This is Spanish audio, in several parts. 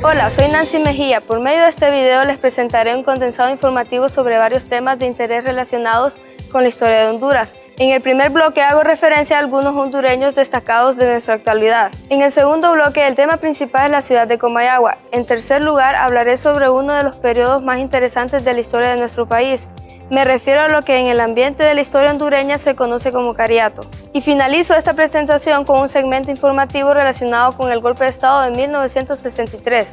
Hola, soy Nancy Mejía. Por medio de este video les presentaré un condensado informativo sobre varios temas de interés relacionados con la historia de Honduras. En el primer bloque hago referencia a algunos hondureños destacados de nuestra actualidad. En el segundo bloque el tema principal es la ciudad de Comayagua. En tercer lugar hablaré sobre uno de los periodos más interesantes de la historia de nuestro país. Me refiero a lo que en el ambiente de la historia hondureña se conoce como cariato. Y finalizo esta presentación con un segmento informativo relacionado con el golpe de Estado de 1963.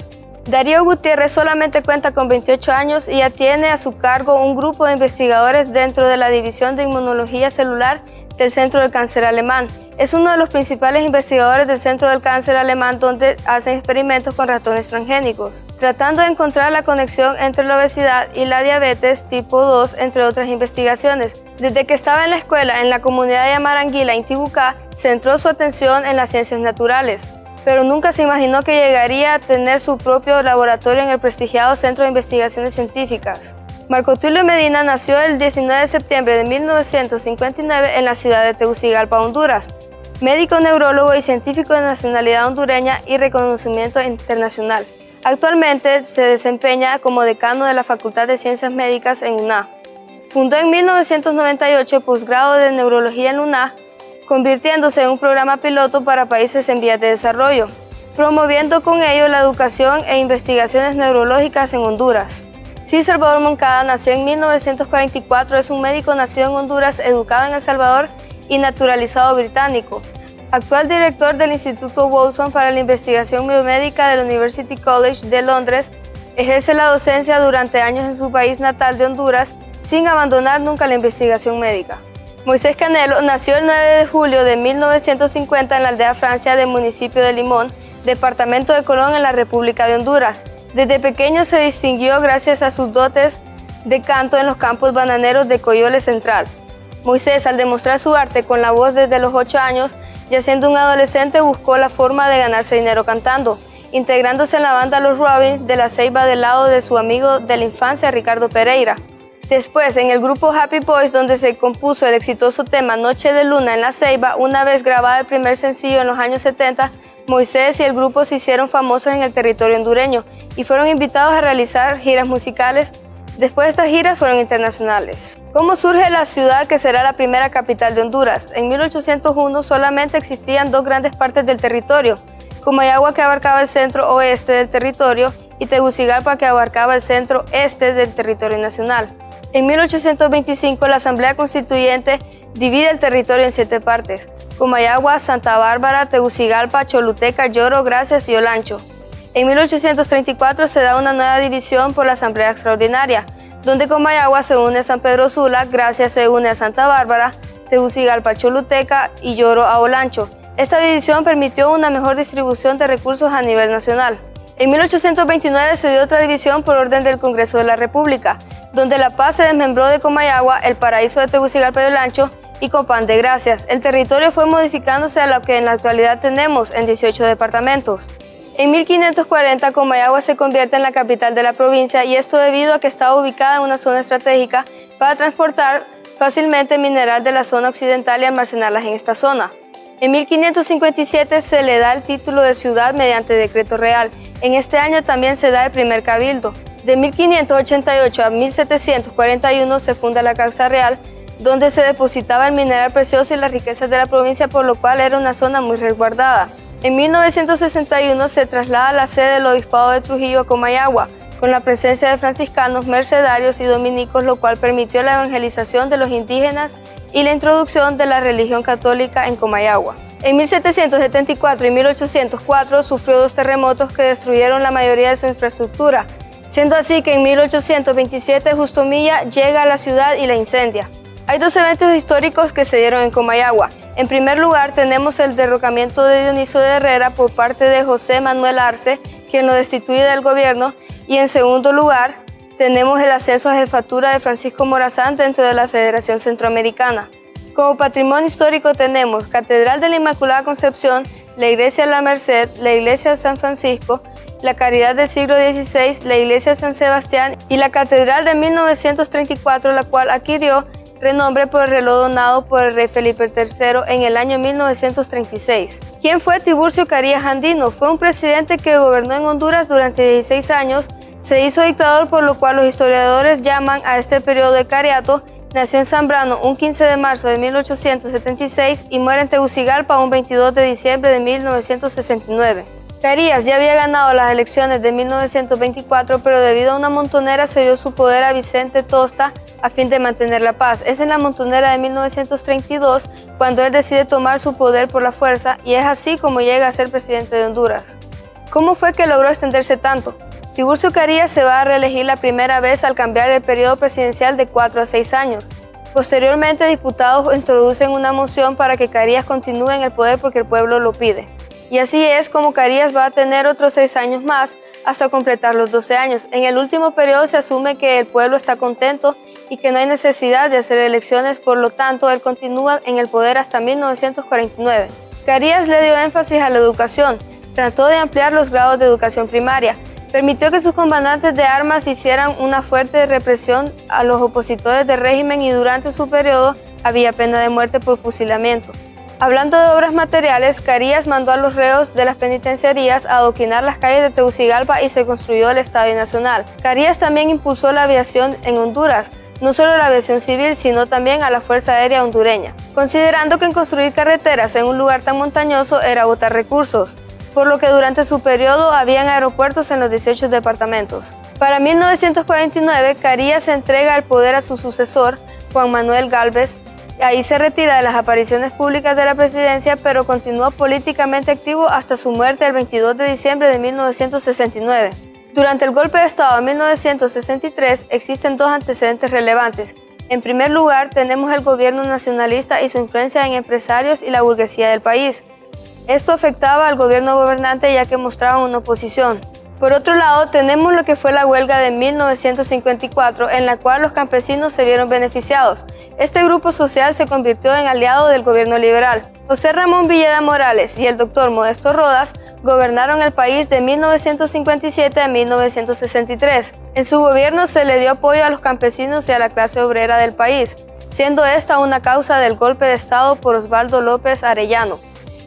Darío Gutiérrez solamente cuenta con 28 años y ya tiene a su cargo un grupo de investigadores dentro de la División de Inmunología Celular del Centro del Cáncer Alemán. Es uno de los principales investigadores del Centro del Cáncer Alemán, donde hacen experimentos con ratones transgénicos, tratando de encontrar la conexión entre la obesidad y la diabetes tipo 2, entre otras investigaciones. Desde que estaba en la escuela en la comunidad de Amaranguila, Intibucá, centró su atención en las ciencias naturales, pero nunca se imaginó que llegaría a tener su propio laboratorio en el prestigiado Centro de Investigaciones Científicas. Marco Tulio Medina nació el 19 de septiembre de 1959 en la ciudad de Tegucigalpa, Honduras. Médico, neurólogo y científico de nacionalidad hondureña y reconocimiento internacional. Actualmente se desempeña como decano de la Facultad de Ciencias Médicas en UNA. Fundó en 1998 el posgrado de Neurología en UNA, convirtiéndose en un programa piloto para países en vías de desarrollo, promoviendo con ello la educación e investigaciones neurológicas en Honduras. C. Salvador Moncada nació en 1944, es un médico nacido en Honduras, educado en El Salvador y naturalizado británico. Actual director del Instituto Wolfson para la Investigación Biomédica del University College de Londres, ejerce la docencia durante años en su país natal de Honduras, sin abandonar nunca la investigación médica. Moisés Canelo nació el 9 de julio de 1950 en la aldea Francia del municipio de Limón, departamento de Colón, en la República de Honduras. Desde pequeño se distinguió gracias a sus dotes de canto en los campos bananeros de Coyole Central. Moisés, al demostrar su arte con la voz desde los 8 años, ya siendo un adolescente, buscó la forma de ganarse dinero cantando, integrándose en la banda Los Robins de La Ceiba del lado de su amigo de la infancia Ricardo Pereira. Después, en el grupo Happy Boys, donde se compuso el exitoso tema Noche de Luna en La Ceiba, una vez grabada el primer sencillo en los años 70, Moisés y el grupo se hicieron famosos en el territorio hondureño y fueron invitados a realizar giras musicales. Después estas giras fueron internacionales. ¿Cómo surge la ciudad que será la primera capital de Honduras? En 1801 solamente existían dos grandes partes del territorio, Comayagua, que abarcaba el centro oeste del territorio, y Tegucigalpa, que abarcaba el centro este del territorio nacional. En 1825 la Asamblea Constituyente divide el territorio en 7 partes: Comayagua, Santa Bárbara, Tegucigalpa, Choluteca, Lloro, Gracias y Olancho. En 1834 se da una nueva división por la Asamblea Extraordinaria, donde Comayagua se une a San Pedro Sula, Gracias se une a Santa Bárbara, Tegucigalpa a Choluteca y Lloro a Olancho. Esta división permitió una mejor distribución de recursos a nivel nacional. En 1829 se dio otra división por orden del Congreso de la República, donde La Paz se desmembró de Comayagua, El Paraíso de Tegucigalpa y Olancho y Copán de Gracias. El territorio fue modificándose a lo que en la actualidad tenemos en 18 departamentos. En 1540 Comayagua se convierte en la capital de la provincia, y esto debido a que estaba ubicada en una zona estratégica para transportar fácilmente mineral de la zona occidental y almacenarlas en esta zona. En 1557 se le da el título de ciudad mediante decreto real. En este año también se da el primer cabildo. De 1588 a 1741 se funda la Casa Real, donde se depositaba el mineral precioso y las riquezas de la provincia, por lo cual era una zona muy resguardada. En 1961 se traslada la sede del Obispado de Trujillo a Comayagua, con la presencia de franciscanos, mercedarios y dominicos, lo cual permitió la evangelización de los indígenas y la introducción de la religión católica en Comayagua. En 1774 y 1804 sufrió 2 terremotos que destruyeron la mayoría de su infraestructura, siendo así que en 1827 Justo Milla llega a la ciudad y la incendia. Hay 2 eventos históricos que se dieron en Comayagua. En primer lugar tenemos el derrocamiento de Dionisio de Herrera por parte de José Manuel Arce, quien lo destituye del gobierno, y en segundo lugar tenemos el ascenso a jefatura de Francisco Morazán dentro de la Federación Centroamericana. Como patrimonio histórico tenemos Catedral de la Inmaculada Concepción, la Iglesia de la Merced, la Iglesia de San Francisco, la Caridad del siglo XVI, la Iglesia de San Sebastián y la Catedral de 1934, la cual adquirió renombre por el reloj donado por el rey Felipe III en el año 1936. ¿Quién fue Tiburcio Carías Andino? Fue un presidente que gobernó en Honduras durante 16 años, se hizo dictador, por lo cual los historiadores llaman a este periodo de cariato. Nació en Zambrano un 15 de marzo de 1876 y muere en Tegucigalpa un 22 de diciembre de 1969. Carías ya había ganado las elecciones de 1924, pero debido a una montonera cedió su poder a Vicente Tosta a fin de mantener la paz. Es en la montonera de 1932 cuando él decide tomar su poder por la fuerza, y es así como llega a ser presidente de Honduras. ¿Cómo fue que logró extenderse tanto? Tiburcio Carías se va a reelegir la primera vez al cambiar el periodo presidencial de 4 a 6 años. Posteriormente, diputados introducen una moción para que Carías continúe en el poder porque el pueblo lo pide. Y así es como Carías va a tener otros 6 años más hasta completar los 12 años. En el último periodo se asume que el pueblo está contento y que no hay necesidad de hacer elecciones, por lo tanto, él continúa en el poder hasta 1949. Carías le dio énfasis a la educación, trató de ampliar los grados de educación primaria, permitió que sus comandantes de armas hicieran una fuerte represión a los opositores del régimen y durante su periodo había pena de muerte por fusilamiento. Hablando de obras materiales, Carías mandó a los reos de las penitenciarías a adoquinar las calles de Tegucigalpa y se construyó el Estadio Nacional. Carías también impulsó la aviación en Honduras, no solo la aviación civil, sino también a la Fuerza Aérea hondureña, considerando que en construir carreteras en un lugar tan montañoso era botar recursos, por lo que durante su periodo habían aeropuertos en los 18 departamentos. Para 1949, Carías entrega el poder a su sucesor, Juan Manuel Gálvez. Ahí se retira de las apariciones públicas de la presidencia, pero continuó políticamente activo hasta su muerte el 22 de diciembre de 1969. Durante el golpe de Estado de 1963 existen dos antecedentes relevantes. En primer lugar, tenemos el gobierno nacionalista y su influencia en empresarios y la burguesía del país. Esto afectaba al gobierno gobernante ya que mostraban una oposición. Por otro lado, tenemos lo que fue la huelga de 1954, en la cual los campesinos se vieron beneficiados. Este grupo social se convirtió en aliado del gobierno liberal. José Ramón Villeda Morales y el doctor Modesto Rodas gobernaron el país de 1957 a 1963. En su gobierno se le dio apoyo a los campesinos y a la clase obrera del país, siendo esta una causa del golpe de Estado por Osvaldo López Arellano.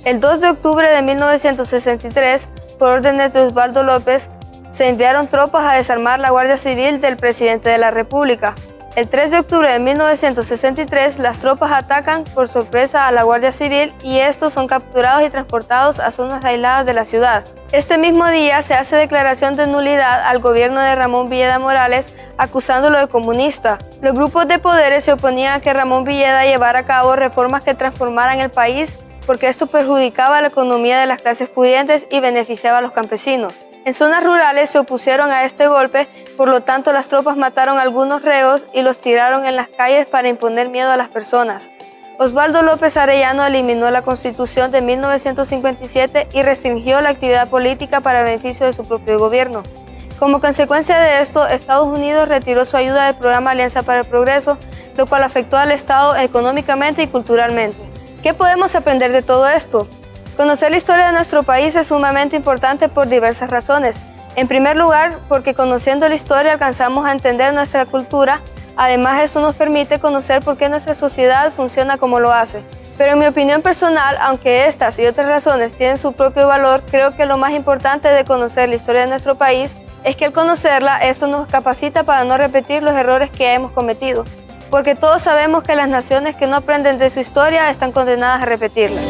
El 2 de octubre de 1963, por órdenes de Osvaldo López, se enviaron tropas a desarmar la Guardia Civil del presidente de la República. El 3 de octubre de 1963, las tropas atacan por sorpresa a la Guardia Civil y estos son capturados y transportados a zonas aisladas de la ciudad. Este mismo día se hace declaración de nulidad al gobierno de Ramón Villeda Morales, acusándolo de comunista. Los grupos de poderes se oponían a que Ramón Villeda llevara a cabo reformas que transformaran el país, porque esto perjudicaba la economía de las clases pudientes y beneficiaba a los campesinos. En zonas rurales se opusieron a este golpe, por lo tanto las tropas mataron a algunos reos y los tiraron en las calles para imponer miedo a las personas. Osvaldo López Arellano eliminó la Constitución de 1957 y restringió la actividad política para el beneficio de su propio gobierno. Como consecuencia de esto, Estados Unidos retiró su ayuda del programa Alianza para el Progreso, lo cual afectó al Estado económicamente y culturalmente. ¿Qué podemos aprender de todo esto? Conocer la historia de nuestro país es sumamente importante por diversas razones. En primer lugar, porque conociendo la historia alcanzamos a entender nuestra cultura. Además, esto nos permite conocer por qué nuestra sociedad funciona como lo hace. Pero en mi opinión personal, aunque estas y otras razones tienen su propio valor, creo que lo más importante de conocer la historia de nuestro país es que al conocerla, esto nos capacita para no repetir los errores que hemos cometido. Porque todos sabemos que las naciones que no aprenden de su historia están condenadas a repetirla.